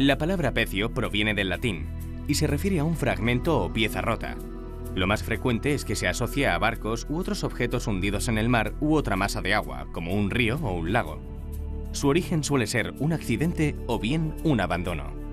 La palabra pecio proviene del latín y se refiere a un fragmento o pieza rota. Lo más frecuente es que se asocia a barcos u otros objetos hundidos en el mar u otra masa de agua, como un río o un lago. Su origen suele ser un accidente o bien un abandono.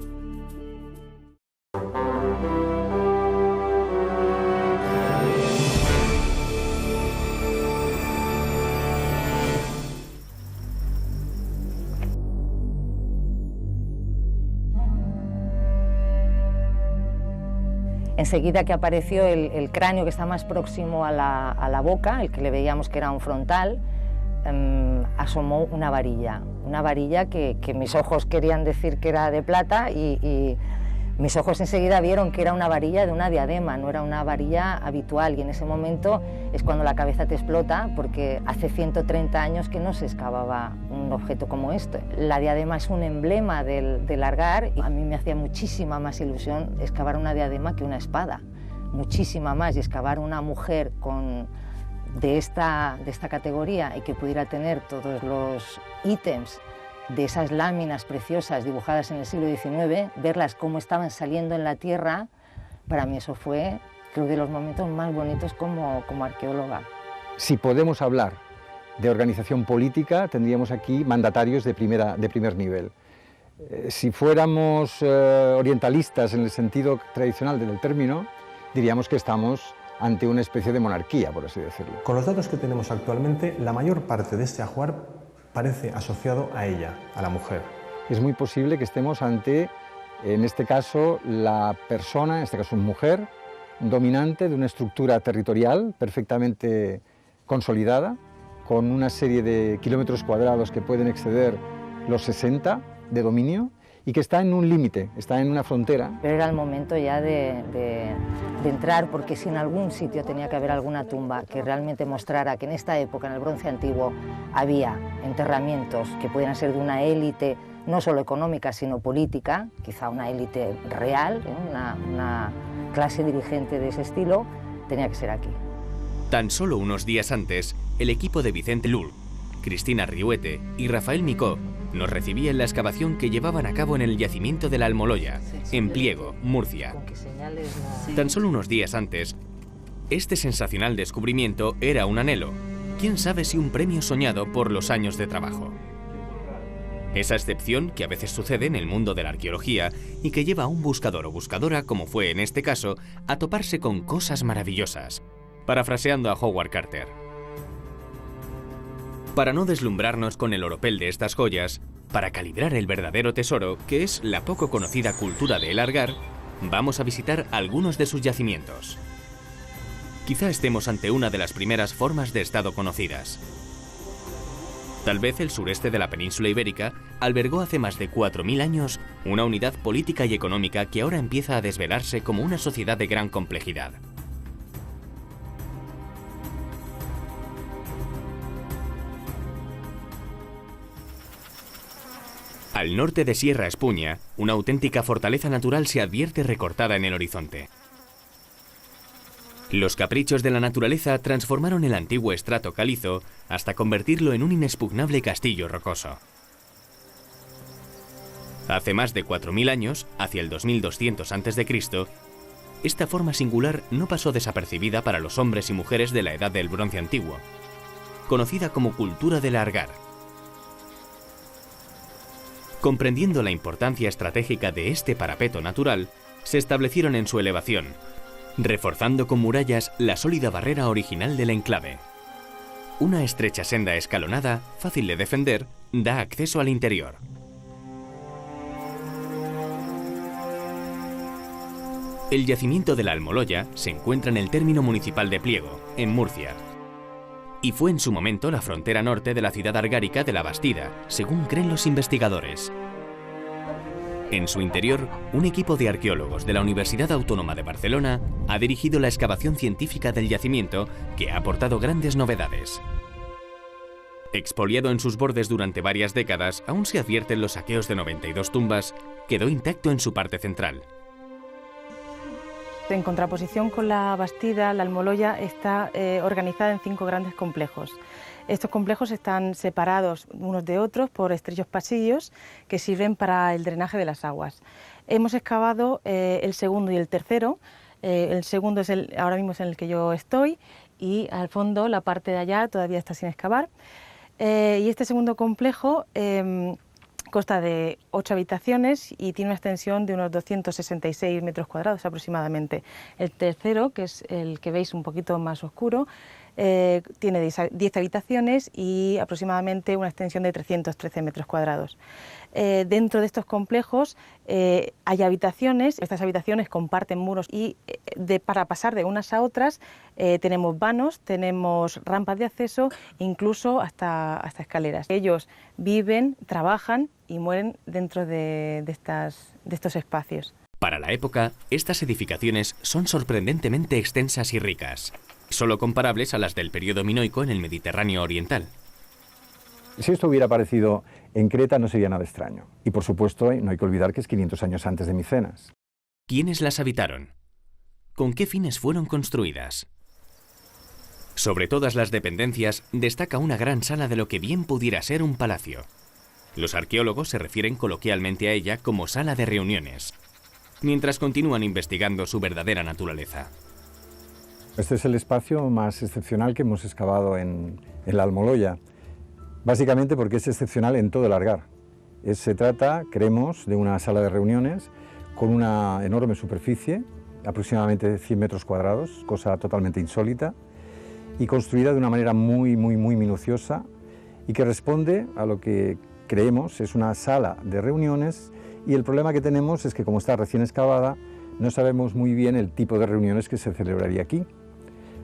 Enseguida que apareció el cráneo que está más próximo a la boca, el que le veíamos que era un frontal, asomó una varilla que mis ojos querían decir que era de plata y mis ojos enseguida vieron que era una varilla de una diadema, no era una varilla habitual, y en ese momento es cuando la cabeza te explota, porque hace 130 años que no se excavaba un objeto como este. La diadema es un emblema del Argar y a mí me hacía muchísima más ilusión excavar una diadema que una espada, muchísima más, y excavar una mujer de esta categoría y que pudiera tener todos los ítems de esas láminas preciosas dibujadas en el siglo XIX, verlas cómo estaban saliendo en la tierra, para mí eso fue, creo, de los momentos más bonitos como arqueóloga. Si podemos hablar de organización política, tendríamos aquí mandatarios de primer nivel. Si fuéramos orientalistas en el sentido tradicional del término, diríamos que estamos ante una especie de monarquía, por así decirlo. Con los datos que tenemos actualmente, la mayor parte de este ajuar parece asociado a ella, a la mujer. Es muy posible que estemos ante, en este caso, la persona, en este caso mujer, dominante de una estructura territorial perfectamente consolidada, con una serie de kilómetros cuadrados que pueden exceder los 60 de dominio, y que está en un límite, está en una frontera. Pero era el momento ya de entrar, porque si en algún sitio tenía que haber alguna tumba que realmente mostrara que en esta época, en el Bronce Antiguo, había enterramientos que pudieran ser de una élite, no solo económica, sino política, quizá una élite real, una clase dirigente de ese estilo, tenía que ser aquí. Tan solo unos días antes, el equipo de Vicente Lul, Cristina Riuete y Rafael Micó nos recibía en la excavación que llevaban a cabo en el yacimiento de la Almoloya, en Pliego, Murcia. Tan solo unos días antes, este sensacional descubrimiento era un anhelo, quién sabe si un premio soñado por los años de trabajo. Esa excepción que a veces sucede en el mundo de la arqueología y que lleva a un buscador o buscadora, como fue en este caso, a toparse con cosas maravillosas, parafraseando a Howard Carter. Para no deslumbrarnos con el oropel de estas joyas, para calibrar el verdadero tesoro, que es la poco conocida cultura de El Argar, vamos a visitar algunos de sus yacimientos. Quizá estemos ante una de las primeras formas de Estado conocidas. Tal vez el sureste de la península ibérica albergó hace más de 4000 años una unidad política y económica que ahora empieza a desvelarse como una sociedad de gran complejidad. Al norte de Sierra Espuña, una auténtica fortaleza natural se advierte recortada en el horizonte. Los caprichos de la naturaleza transformaron el antiguo estrato calizo hasta convertirlo en un inexpugnable castillo rocoso. Hace más de 4000 años, hacia el 2200 a.C., esta forma singular no pasó desapercibida para los hombres y mujeres de la Edad del Bronce Antiguo, conocida como cultura del Argar. Comprendiendo la importancia estratégica de este parapeto natural, se establecieron en su elevación, reforzando con murallas la sólida barrera original del enclave. Una estrecha senda escalonada, fácil de defender, da acceso al interior. El yacimiento de la Almoloya se encuentra en el término municipal de Pliego, en Murcia, y fue en su momento la frontera norte de la ciudad argárica de la Bastida, según creen los investigadores. En su interior, un equipo de arqueólogos de la Universidad Autónoma de Barcelona ha dirigido la excavación científica del yacimiento, que ha aportado grandes novedades. Expoliado en sus bordes durante varias décadas, aún se advierten los saqueos de 92 tumbas, quedó intacto en su parte central. En contraposición con la Bastida, la Almoloya está organizada en 5 grandes complejos. Estos complejos están separados unos de otros por estrechos pasillos que sirven para el drenaje de las aguas. Hemos excavado el segundo y el tercero. El segundo es ahora mismo es en el que yo estoy, y al fondo la parte de allá todavía está sin excavar. Y este segundo complejo consta de 8 habitaciones y tiene una extensión de unos 266 metros cuadrados aproximadamente. El tercero, que es el que veis un poquito más oscuro, tiene 10 habitaciones y aproximadamente una extensión de 313 metros cuadrados. Dentro de estos complejos hay habitaciones. Estas habitaciones comparten muros y para pasar de unas a otras tenemos vanos, tenemos rampas de acceso, incluso hasta escaleras. Ellos viven, trabajan y mueren dentro de estos espacios. Para la época, estas edificaciones son sorprendentemente extensas y ricas, solo comparables a las del periodo minoico en el Mediterráneo oriental. Si esto hubiera aparecido en Creta no sería nada extraño. Y por supuesto no hay que olvidar que es 500 años antes de Micenas. ¿Quiénes las habitaron? ¿Con qué fines fueron construidas? Sobre todas las dependencias destaca una gran sala de lo que bien pudiera ser un palacio. Los arqueólogos se refieren coloquialmente a ella como sala de reuniones, mientras continúan investigando su verdadera naturaleza. Este es el espacio más excepcional que hemos excavado en la Almoloya. Básicamente porque es excepcional en todo el Algar. Se trata, creemos, de una sala de reuniones con una enorme superficie, aproximadamente 100 metros cuadrados, cosa totalmente insólita, y construida de una manera muy minuciosa y que responde a lo que creemos es una sala de reuniones, y el problema que tenemos es que como está recién excavada no sabemos muy bien el tipo de reuniones que se celebraría aquí.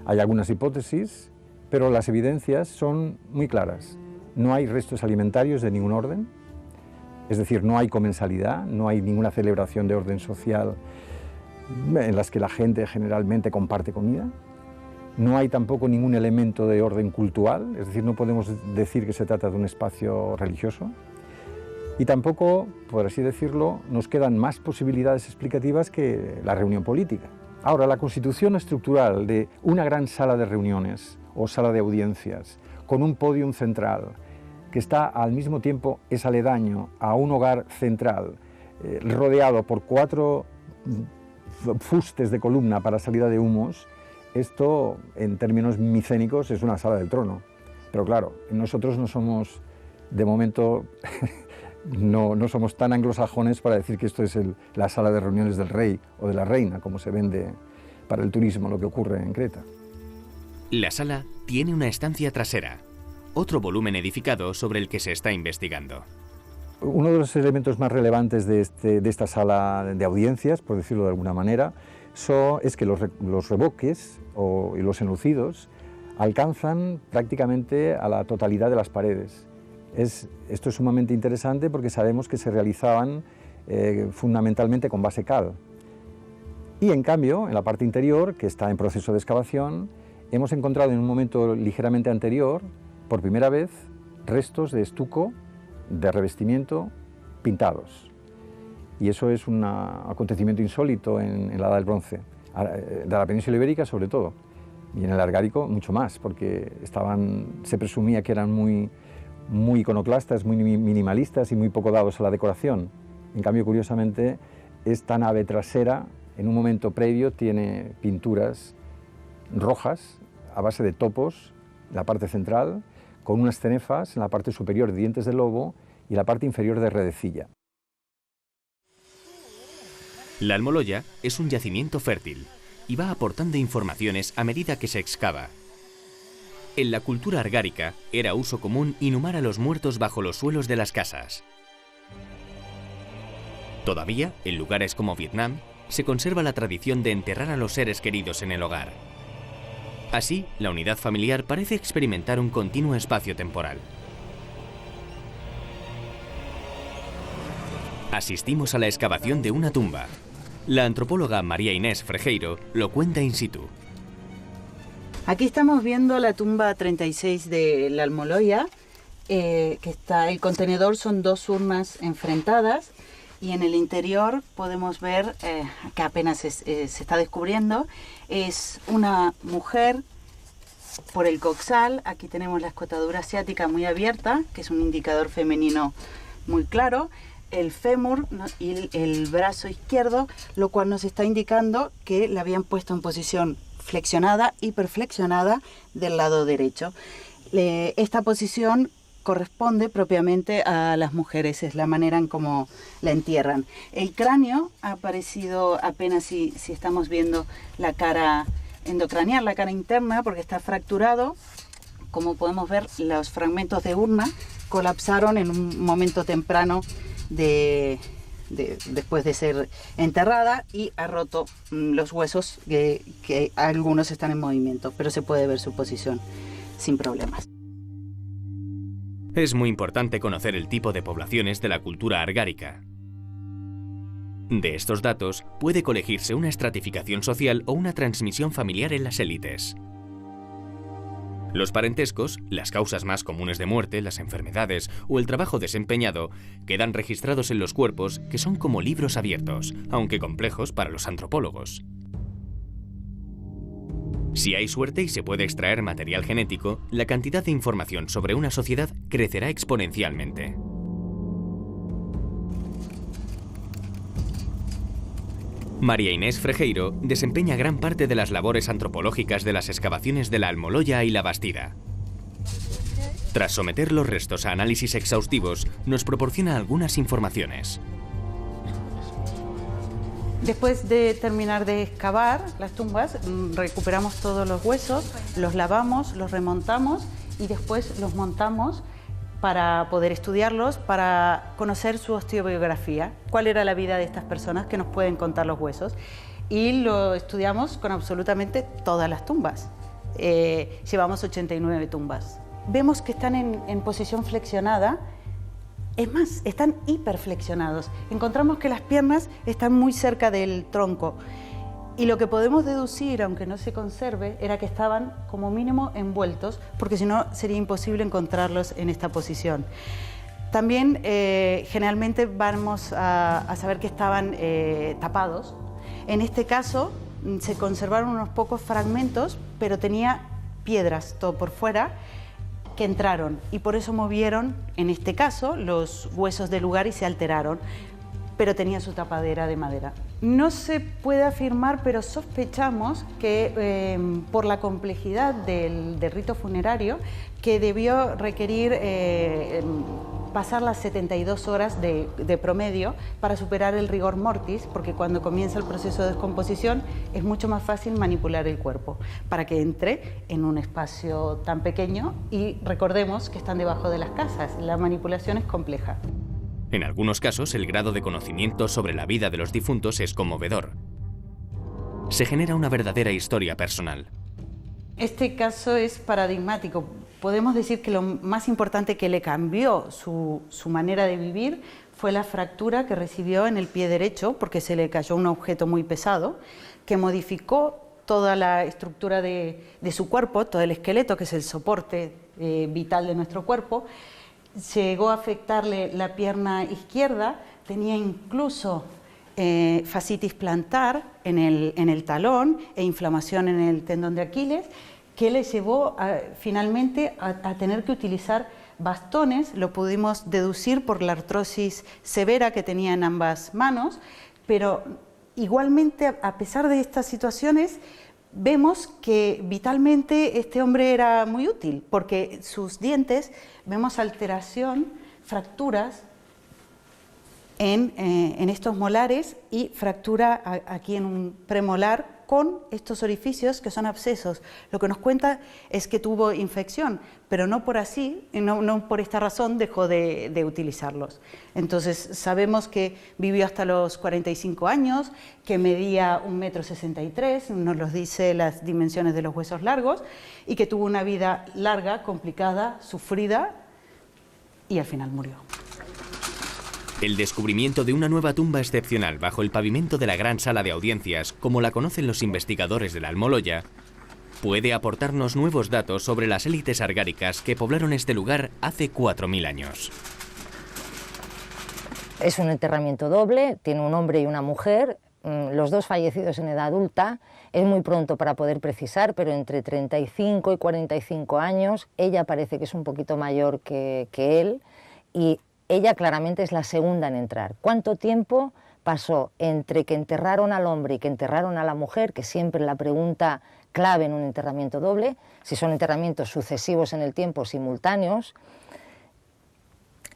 Hay algunas hipótesis, pero las evidencias son muy claras. No hay restos alimentarios de ningún orden, es decir, no hay comensalidad, no hay ninguna celebración de orden social en las que la gente generalmente comparte comida. No hay tampoco ningún elemento de orden cultural, es decir, no podemos decir que se trata de un espacio religioso. Y tampoco, por así decirlo, nos quedan más posibilidades explicativas que la reunión política. Ahora, la constitución estructural de una gran sala de reuniones o sala de audiencias con un podium central que está al mismo tiempo es aledaño a un hogar central rodeado por 4 fustes de columna para salida de humos, esto en términos micénicos es una sala del trono. Pero claro, nosotros no somos, de momento, no somos tan anglosajones para decir que esto es la sala de reuniones del rey o de la reina, como se vende para el turismo, lo que ocurre en Creta. La sala tiene una estancia trasera, otro volumen edificado sobre el que se está investigando. Uno de los elementos más relevantes de esta sala de audiencias, por decirlo de alguna manera, es que los revoques y los enlucidos alcanzan prácticamente a la totalidad de las paredes. Esto es sumamente interesante porque sabemos que se realizaban fundamentalmente con base cal. Y en cambio, en la parte interior, que está en proceso de excavación, hemos encontrado en un momento ligeramente anterior, por primera vez, restos de estuco, de revestimiento, pintados. Y eso es un acontecimiento insólito en la Edad del Bronce, de la península ibérica sobre todo, y en el Argárico mucho más, porque se presumía que eran muy iconoclastas, muy minimalistas y muy poco dados a la decoración. En cambio, curiosamente, esta nave trasera, en un momento previo, tiene pinturas rojas a base de topos, en la parte central, con unas cenefas en la parte superior de dientes de lobo y la parte inferior de redecilla. La Almoloya es un yacimiento fértil y va aportando informaciones a medida que se excava. En la cultura argárica era uso común inhumar a los muertos bajo los suelos de las casas. Todavía, en lugares como Vietnam, se conserva la tradición de enterrar a los seres queridos en el hogar. Así, la unidad familiar parece experimentar un continuo espacio temporal. Asistimos a la excavación de una tumba. La antropóloga María Inés Frejeiro lo cuenta in situ. Aquí estamos viendo la tumba 36 de la Almoloya, que el contenedor son 2 urnas enfrentadas y en el interior podemos ver que apenas se está descubriendo, es una mujer por el coxal. Aquí tenemos la escotadura asiática muy abierta, que es un indicador femenino muy claro. El fémur, ¿no?, y el brazo izquierdo, lo cual nos está indicando que la habían puesto en posición flexionada, hiperflexionada del lado derecho. Esta posición corresponde propiamente a las mujeres, es la manera en cómo la entierran. El cráneo ha aparecido apenas si estamos viendo la cara endocraneal, la cara interna, porque está fracturado. Como podemos ver, los fragmentos de urna colapsaron en un momento temprano después de ser enterrada, y ha roto los huesos, que algunos están en movimiento, pero se puede ver su posición sin problemas. Es muy importante conocer el tipo de poblaciones de la cultura argárica. De estos datos puede colegirse una estratificación social o una transmisión familiar en las élites. Los parentescos, las causas más comunes de muerte, las enfermedades o el trabajo desempeñado quedan registrados en los cuerpos, que son como libros abiertos, aunque complejos para los antropólogos. Si hay suerte y se puede extraer material genético, la cantidad de información sobre una sociedad crecerá exponencialmente. María Inés Frejeiro desempeña gran parte de las labores antropológicas de las excavaciones de la Almoloya y la Bastida. Tras someter los restos a análisis exhaustivos, nos proporciona algunas informaciones. Después de terminar de excavar las tumbas, recuperamos todos los huesos, los lavamos, los remontamos y después los montamos para poder estudiarlos, para conocer su osteobiografía, cuál era la vida de estas personas que nos pueden contar los huesos. Y lo estudiamos con absolutamente todas las tumbas. Llevamos 89 tumbas. Vemos que están en posición flexionada. Es más, están hiperflexionados. Encontramos que las piernas están muy cerca del tronco. Y lo que podemos deducir, aunque no se conserve, era que estaban como mínimo envueltos, porque si no sería imposible encontrarlos en esta posición. También generalmente vamos a saber que estaban tapados. En este caso se conservaron unos pocos fragmentos, pero tenía piedras todo por fuera que entraron, y por eso movieron, en este caso, los huesos del lugar y se alteraron, pero tenía su tapadera de madera. No se puede afirmar, pero sospechamos que por la complejidad del rito funerario, que debió requerir pasar las 72 horas de promedio para superar el rigor mortis, porque cuando comienza el proceso de descomposición es mucho más fácil manipular el cuerpo para que entre en un espacio tan pequeño, y recordemos que están debajo de las casas, la manipulación es compleja. En algunos casos, el grado de conocimiento sobre la vida de los difuntos es conmovedor. Se genera una verdadera historia personal. Este caso es paradigmático. Podemos decir que lo más importante que le cambió su manera de vivir fue la fractura que recibió en el pie derecho, porque se le cayó un objeto muy pesado, que modificó toda la estructura de su cuerpo, todo el esqueleto, que es el soporte vital de nuestro cuerpo. Llegó a afectarle la pierna izquierda, tenía incluso fascitis plantar en el talón e inflamación en el tendón de Aquiles, que le llevó finalmente a tener que utilizar bastones. Lo pudimos deducir por la artrosis severa que tenía en ambas manos, pero igualmente, a pesar de estas situaciones, vemos que vitalmente este hombre era muy útil, porque sus dientes, vemos alteración, fracturas en estos molares y fractura aquí en un premolar con estos orificios que son abscesos. Lo que nos cuenta es que tuvo infección, pero no por esta razón dejó de utilizarlos. Entonces sabemos que vivió hasta los 45 años, que medía 1,63 m, nos los dice las dimensiones de los huesos largos, y que tuvo una vida larga, complicada, sufrida, y al final murió. El descubrimiento de una nueva tumba excepcional bajo el pavimento de la gran sala de audiencias, como la conocen los investigadores de la Almoloya, puede aportarnos nuevos datos sobre las élites argáricas que poblaron este lugar hace 4000 años. Es un enterramiento doble, tiene un hombre y una mujer. los dos fallecidos en edad adulta. Es muy pronto para poder precisar, pero entre 35 y 45 años. Ella parece que es un poquito mayor que él y ella claramente es la segunda en entrar. ¿Cuánto tiempo pasó entre que enterraron al hombre y que enterraron a la mujer? Que siempre la pregunta clave en un enterramiento doble, si son enterramientos sucesivos en el tiempo, simultáneos.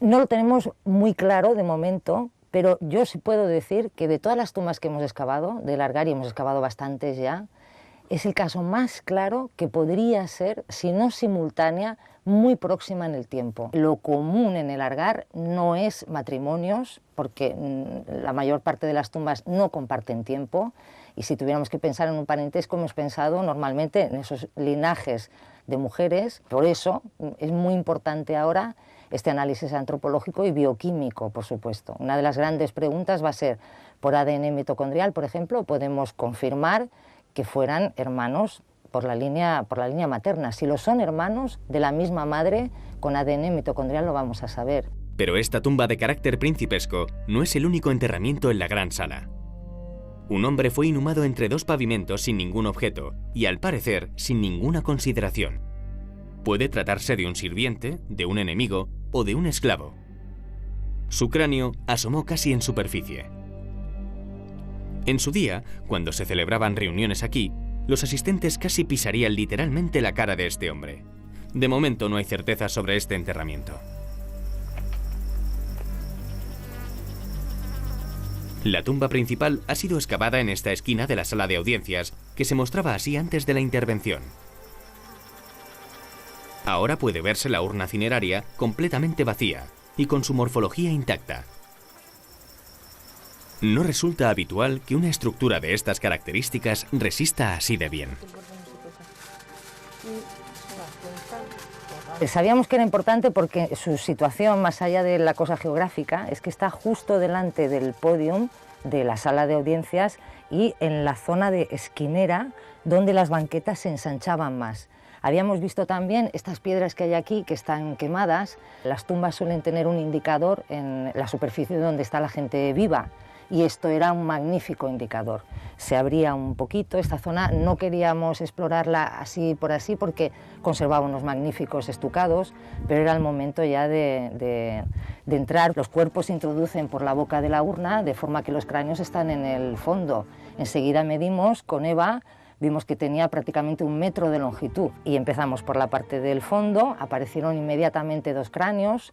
No lo tenemos muy claro de momento, pero yo sí puedo decir que de todas las tumbas que hemos excavado, de Largar, y hemos excavado bastantes ya, es el caso más claro que podría ser, si no simultánea, muy próxima en el tiempo. Lo común en el Largar no es matrimonios, porque la mayor parte de las tumbas no comparten tiempo, y si tuviéramos que pensar en un parentesco, hemos pensado normalmente en esos linajes de mujeres. Por eso es muy importante ahora este análisis antropológico y bioquímico, por supuesto. Una de las grandes preguntas va a ser, por ADN mitocondrial, por ejemplo, podemos confirmar que fueran hermanos por la línea materna. Si lo son hermanos de la misma madre, con ADN mitocondrial lo vamos a saber. Pero esta tumba de carácter principesco no es el único enterramiento en la gran sala. Un hombre fue inhumado entre dos pavimentos sin ningún objeto y, al parecer, sin ninguna consideración. Puede tratarse de un sirviente, de un enemigo o de un esclavo. Su cráneo asomó casi en superficie. En su día, cuando se celebraban reuniones aquí, los asistentes casi pisarían literalmente la cara de este hombre. De momento no hay certeza sobre este enterramiento. La tumba principal ha sido excavada en esta esquina de la sala de audiencias, que se mostraba así antes de la intervención. Ahora puede verse la urna cineraria completamente vacía y con su morfología intacta. No resulta habitual que una estructura de estas características resista así de bien. Sabíamos que era importante porque su situación, más allá de la cosa geográfica, es que está justo delante del podium de la sala de audiencias y en la zona de esquinera donde las banquetas se ensanchaban más. Habíamos visto también estas piedras que hay aquí que están quemadas. Las tumbas suelen tener un indicador en la superficie donde está la gente viva y esto era un magnífico indicador. Se abría un poquito, esta zona no queríamos explorarla así por así porque conservaba unos magníficos estucados, pero era el momento ya de entrar. Los cuerpos se introducen por la boca de la urna de forma que los cráneos están en el fondo. Enseguida medimos con Eva, vimos que tenía prácticamente 1 metro de longitud y empezamos por la parte del fondo, aparecieron inmediatamente 2 cráneos,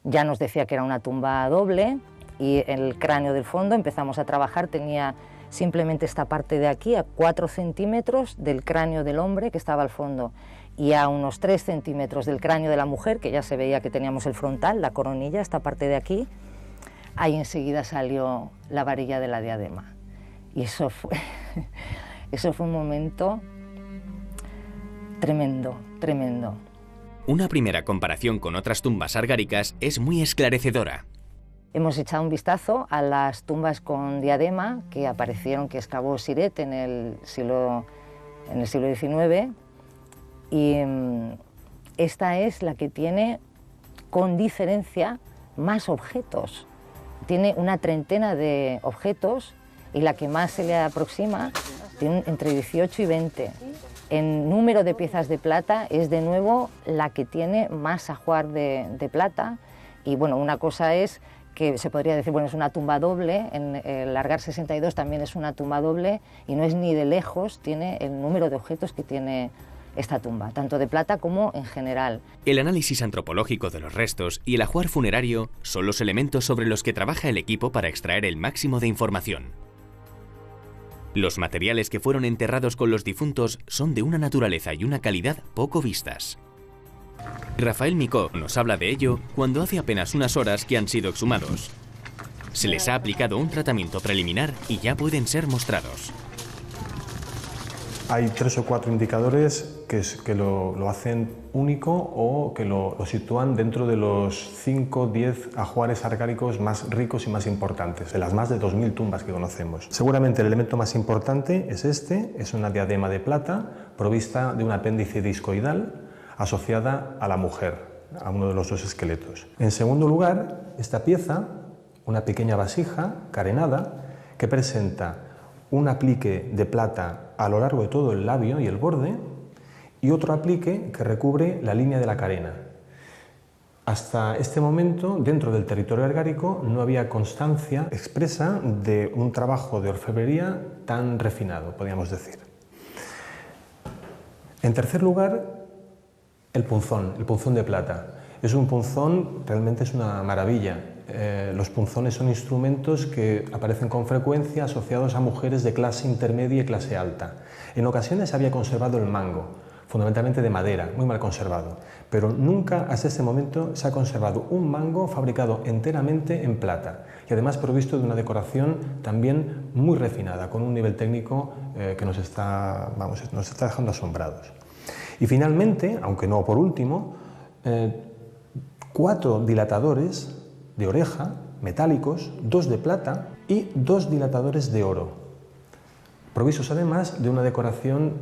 ya nos decía que era una tumba doble y el cráneo del fondo empezamos a trabajar, tenía simplemente esta parte de aquí a 4 centímetros del cráneo del hombre que estaba al fondo y a unos 3 centímetros del cráneo de la mujer, que ya se veía que teníamos el frontal, la coronilla, esta parte de aquí. Ahí enseguida salió la varilla de la diadema y eso fue un momento tremendo, tremendo. Una primera comparación con otras tumbas argáricas es muy esclarecedora. Hemos echado un vistazo a las tumbas con diadema que aparecieron, que excavó Siret en el siglo XIX y esta es la que tiene con diferencia más objetos. Tiene una treintena de objetos y la que más se le aproxima tiene entre 18 y 20. En número de piezas de plata es de nuevo la que tiene más ajuar de plata y bueno, una cosa es que se podría decir, bueno, es una tumba doble, en el Largar 62 también es una tumba doble y no es ni de lejos, tiene el número de objetos que tiene esta tumba, tanto de plata como en general. El análisis antropológico de los restos y el ajuar funerario son los elementos sobre los que trabaja el equipo para extraer el máximo de información. Los materiales que fueron enterrados con los difuntos son de una naturaleza y una calidad poco vistas. Rafael Micó nos habla de ello cuando hace apenas unas horas que han sido exhumados. Se les ha aplicado un tratamiento preliminar y ya pueden ser mostrados. Hay 3 o 4 indicadores que lo hacen único o que lo sitúan dentro de los 5 o 10 ajuares argáricos más ricos y más importantes, de las más de 2000 tumbas que conocemos. Seguramente el elemento más importante es es una diadema de plata provista de un apéndice discoidal asociada a la mujer, a uno de los 2 esqueletos. En segundo lugar, esta pieza, una pequeña vasija carenada, que presenta un aplique de plata a lo largo de todo el labio y el borde y otro aplique que recubre la línea de la carena. Hasta este momento, dentro del territorio argárico, no había constancia expresa de un trabajo de orfebrería tan refinado, podríamos decir. En tercer lugar, el punzón de plata. Es un punzón, realmente es una maravilla. Los punzones son instrumentos que aparecen con frecuencia asociados a mujeres de clase intermedia y clase alta. En ocasiones se había conservado el mango, fundamentalmente de madera, muy mal conservado, pero nunca hasta este momento se ha conservado un mango fabricado enteramente en plata y además provisto de una decoración también muy refinada, con un nivel técnico que nos está dejando asombrados. Y finalmente, aunque no por último, 4 dilatadores de oreja metálicos, 2 de plata y 2 dilatadores de oro, provistos además de una decoración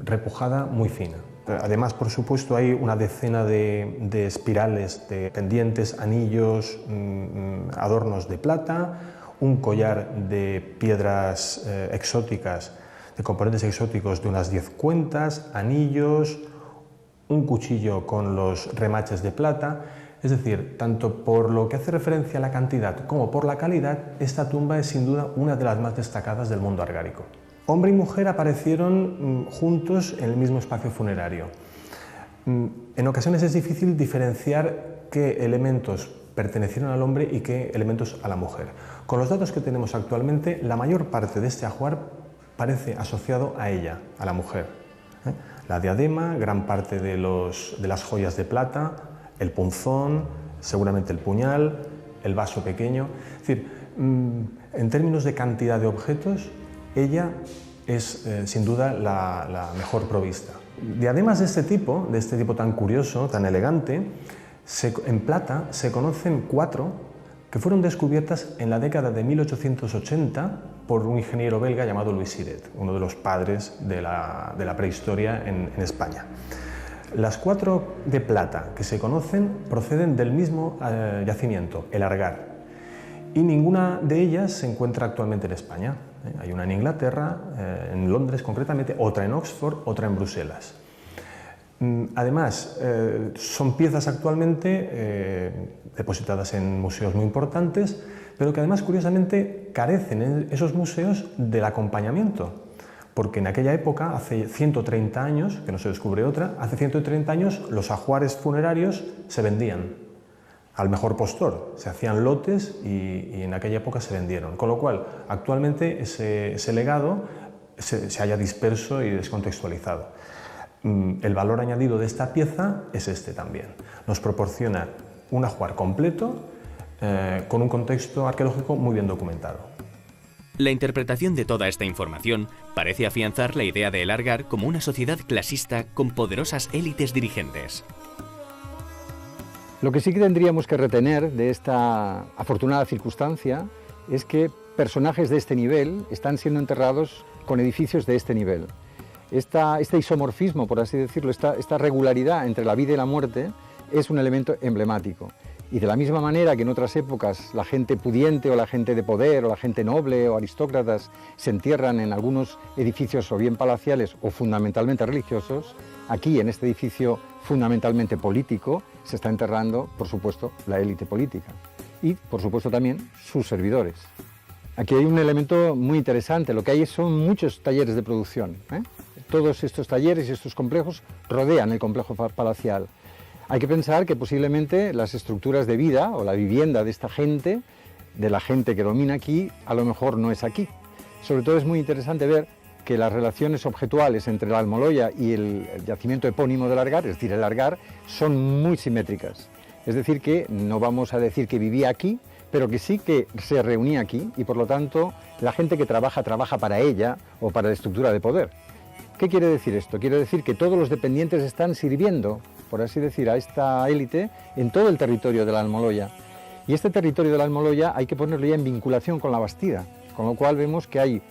repujada muy fina. Además, por supuesto, hay una decena de espirales, de pendientes, anillos, adornos de plata, un collar de piedras exóticas, de componentes exóticos de unas 10 cuentas, anillos, un cuchillo con los remaches de plata. Es decir, tanto por lo que hace referencia a la cantidad como por la calidad, esta tumba es sin duda una de las más destacadas del mundo argárico. Hombre y mujer aparecieron juntos en el mismo espacio funerario. En ocasiones es difícil diferenciar qué elementos pertenecieron al hombre y qué elementos a la mujer. Con los datos que tenemos actualmente, la mayor parte de este ajuar parece asociado a ella, a la mujer. La diadema, gran parte de las joyas de plata, el punzón, seguramente el puñal, el vaso pequeño. Es decir, en términos de cantidad de objetos, ella es sin duda la mejor provista. Diademas de este tipo tan curioso, tan elegante, en plata se conocen 4 que fueron descubiertas en la década de 1880 por un ingeniero belga llamado Louis Siret, uno de los padres de la prehistoria en España. Las 4 de plata que se conocen proceden del mismo yacimiento, el Argar, y ninguna de ellas se encuentra actualmente en España. Hay una en Inglaterra, en Londres concretamente, otra en Oxford, otra en Bruselas. Además, son piezas actualmente depositadas en museos muy importantes, pero que además, curiosamente, carecen en esos museos del acompañamiento. Porque en aquella época, hace 130 años, que no se descubre otra, hace 130 años los ajuares funerarios se vendían al mejor postor, se hacían lotes y en aquella época se vendieron. Con lo cual, actualmente ese legado se halla disperso y descontextualizado. El valor añadido de esta pieza es este también. Nos proporciona un ajuar completo con un contexto arqueológico muy bien documentado. La interpretación de toda esta información parece afianzar la idea de El Argar como una sociedad clasista con poderosas élites dirigentes. Lo que sí que tendríamos que retener de esta afortunada circunstancia es que personajes de este nivel están siendo enterrados con edificios de este nivel. Este isomorfismo, por así decirlo, esta regularidad entre la vida y la muerte es un elemento emblemático. Y de la misma manera que en otras épocas la gente pudiente o la gente de poder o la gente noble o aristócratas se entierran en algunos edificios o bien palaciales o fundamentalmente religiosos, aquí en este edificio fundamentalmente político se está enterrando, por supuesto, la élite política y, por supuesto, también sus servidores. Aquí hay un elemento muy interesante, lo que hay son muchos talleres de producción. Todos estos talleres y estos complejos rodean el complejo palacial. Hay que pensar que posiblemente las estructuras de vida o la vivienda de esta gente, de la gente que domina aquí, a lo mejor no es aquí. Sobre todo es muy interesante ver que las relaciones objetuales entre la Almoloya y el yacimiento epónimo del Argar, es decir, el Argar, son muy simétricas. Es decir, que no vamos a decir que vivía aquí, pero que sí que se reunía aquí y por lo tanto la gente que trabaja para ella o para la estructura de poder. ¿Qué quiere decir esto? Quiere decir que todos los dependientes están sirviendo, por así decir, a esta élite en todo el territorio de la Almoloya. Y este territorio de la Almoloya hay que ponerlo ya en vinculación con la Bastida, con lo cual vemos que hay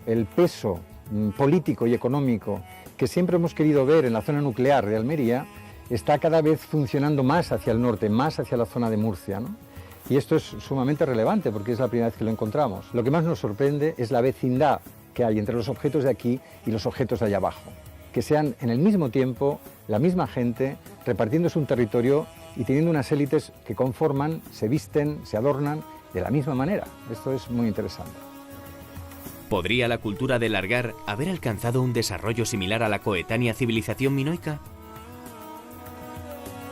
el peso político y económico que siempre hemos querido ver en la zona nuclear de Almería, está cada vez funcionando más hacia el norte, más hacia la zona de Murcia, ¿no? Y esto es sumamente relevante porque es la primera vez que lo encontramos. Lo que más nos sorprende es la vecindad que hay entre los objetos de aquí y los objetos de allá abajo. Que sean en el mismo tiempo la misma gente repartiéndose un territorio y teniendo unas élites que conforman, se visten, se adornan de la misma manera. Esto es muy interesante. ¿Podría la cultura del Argar haber alcanzado un desarrollo similar a la coetánea civilización minoica?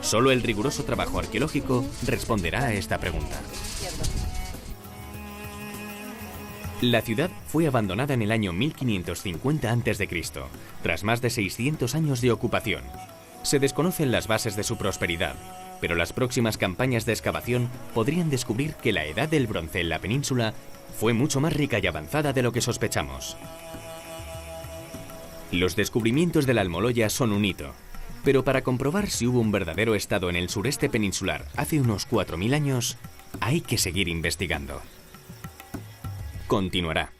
Solo el riguroso trabajo arqueológico responderá a esta pregunta. La ciudad fue abandonada en el año 1550 a.C., tras más de 600 años de ocupación. Se desconocen las bases de su prosperidad, pero las próximas campañas de excavación podrían descubrir que la edad del bronce en la península fue mucho más rica y avanzada de lo que sospechamos. Los descubrimientos de la Almoloya son un hito, pero para comprobar si hubo un verdadero estado en el sureste peninsular hace unos 4000 años, hay que seguir investigando. Continuará.